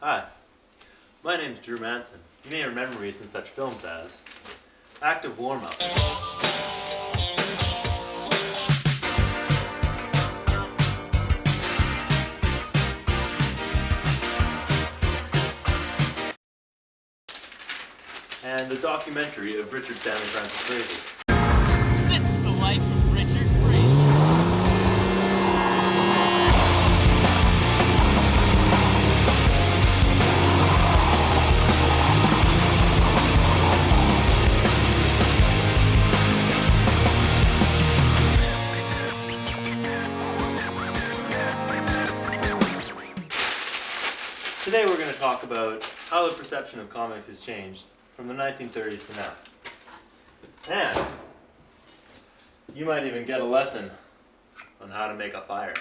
Hi, my name's Drew Manson. You may remember me from such films as Active Warm-Up, and the documentary of Richard Stanley Francis Crazy. This is the life of Richard Crazy. Today we're going to talk about how the perception of comics has changed from the 1930s to now. And you might even get a lesson on how to make a fire.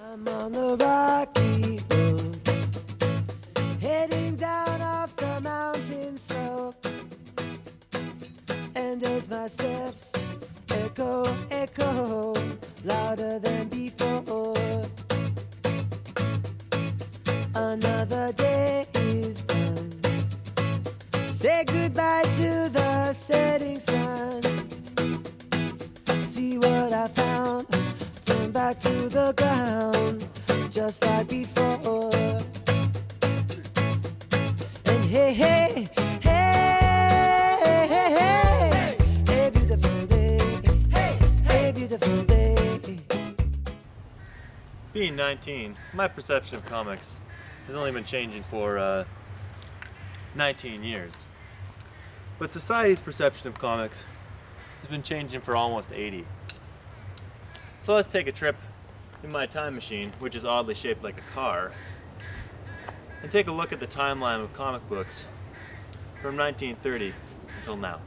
I'm on the rocky road, heading down off the mountain slope, and as my steps echo, echo, louder than before. Another day is done. Say goodbye to the setting sun. See what I found. Turn back to the ground, just like before. And hey, hey, hey, hey, hey, hey, beautiful day. Hey, hey, beautiful day. Being 19, my perception of comics has only been changing for 19 years. But society's perception of comics has been changing for almost 80. So let's take a trip in my time machine, which is oddly shaped like a car, and take a look at the timeline of comic books from 1930 until now.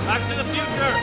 Back to the future!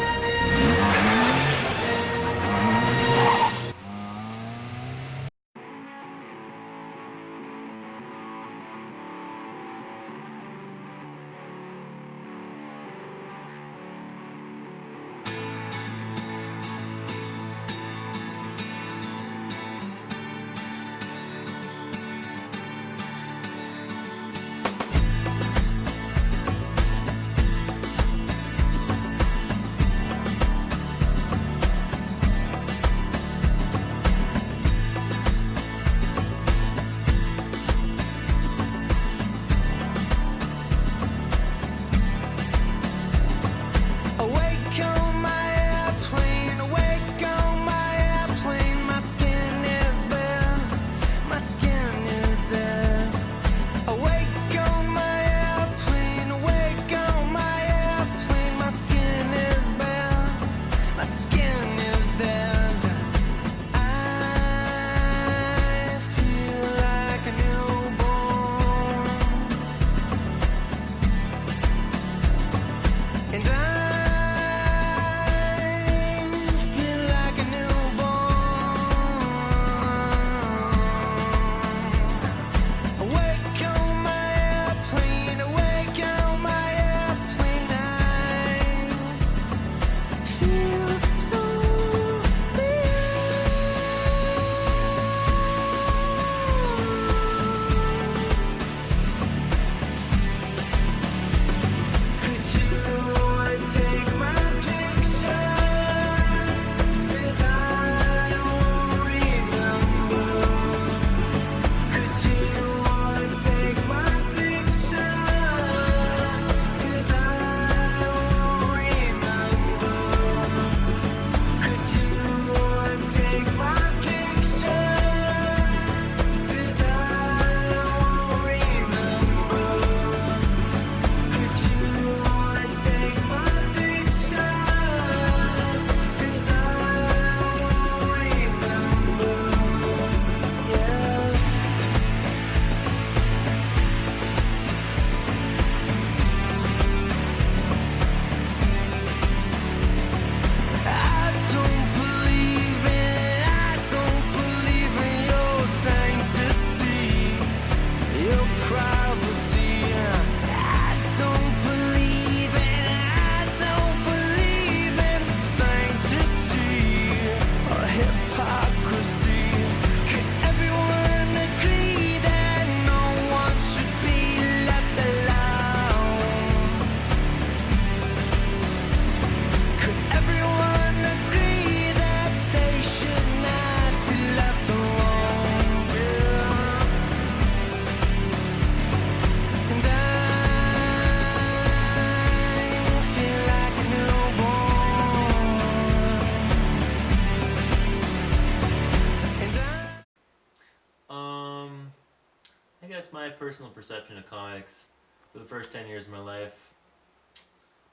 my personal perception of comics for the first 10 years of my life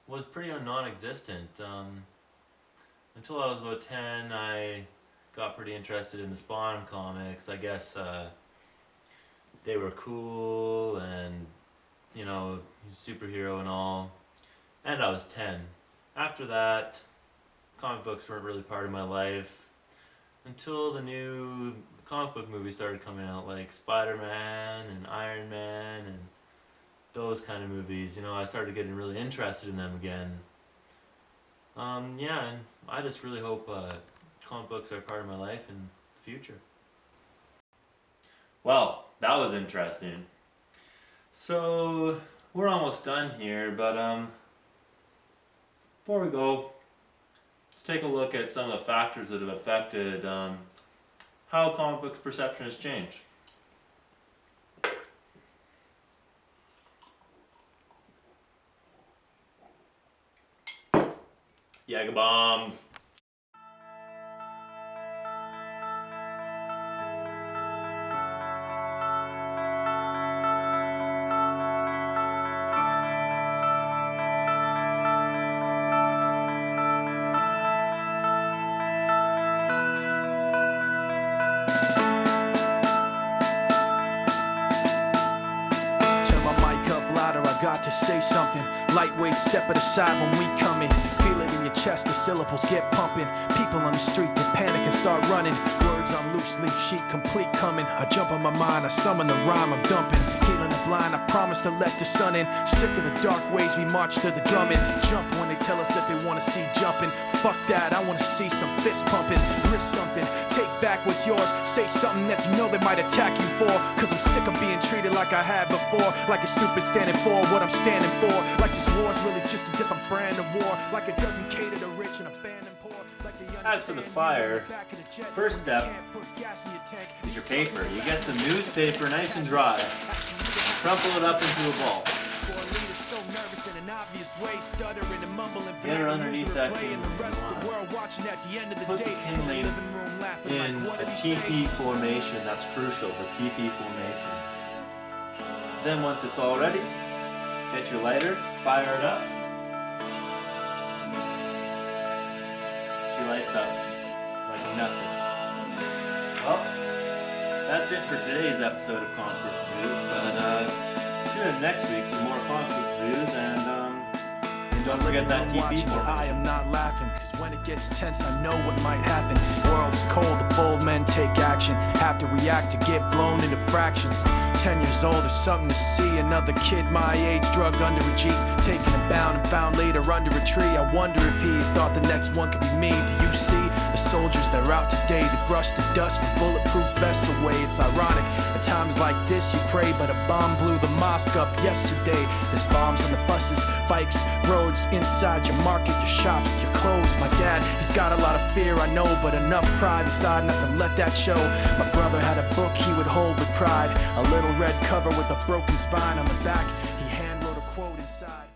was pretty non-existent. Until I was about 10, I got pretty interested in the Spawn comics. I guess they were cool and, you know, superhero and all. And I was 10. After that, comic books weren't really part of my life until the new comic book movies started coming out, like Spider-Man and Iron Man and those kind of movies. You know, I started getting really interested in them again. Yeah, and I just really hope comic books are part of my life in the future. Well, that was interesting. So, we're almost done here, but before we go, let's take a look at some of the factors that have affected how comic books perception has changed. Jager bombs. Got to say something. Lightweight, step at the side when we come in. Feel it in your chest, the syllables get pumping. People on the street, they panic and start running. Words on loose leaf sheet, complete coming. I jump on my mind, I summon the rhyme, I'm dumping. Healing the blind, I promise to let the sun in. Sick of the dark ways, we march to the drumming. Jump when they tell us that they wanna see jumping. Fuck that, I wanna see some fist pumping. Risk something, take back what's yours. Say something that you know they might attack you for. Cause I'm sick of being treated like I had before. Like a stupid standing for what I'm standing for. Like this war's really just a different brand of war. Like it doesn't cater to rich and abandon poor. Like as for the fire, first step is your paper. You get some newspaper nice and dry. Crumple it up into a ball. Get it underneath that kindling. Put the kindling in a TP formation. That's crucial, the TP formation. Then once it's all ready, get your lighter, fire it up. She lights up like nothing. Well, that's it for today's episode of Comic Book Reviews. But tune in next week for more comic book reviews, and don't forget that TP formation. I am not laughing, cause when it gets tense, I know what might happen. World is cold, the bold men take action. Have to react to get blown into fractions. 10 years old is something to see. Another kid my age drugged under a Jeep, taken and bound and found later under a tree. I wonder if he thought the next one could be me. Do you see the soldiers that are out today? They brush the dust from bulletproof vests away. It's ironic, at times like this you pray, but a bomb blew the mosque up yesterday. There's bombs on the buses, bikes, roads, inside your market, your shops, your clothes. My dad, he's got a lot of fear, I know, but enough pride inside not to let that show. My brother had a book he would hold with pride, a little red cover with a broken spine on the back. He hand wrote a quote inside.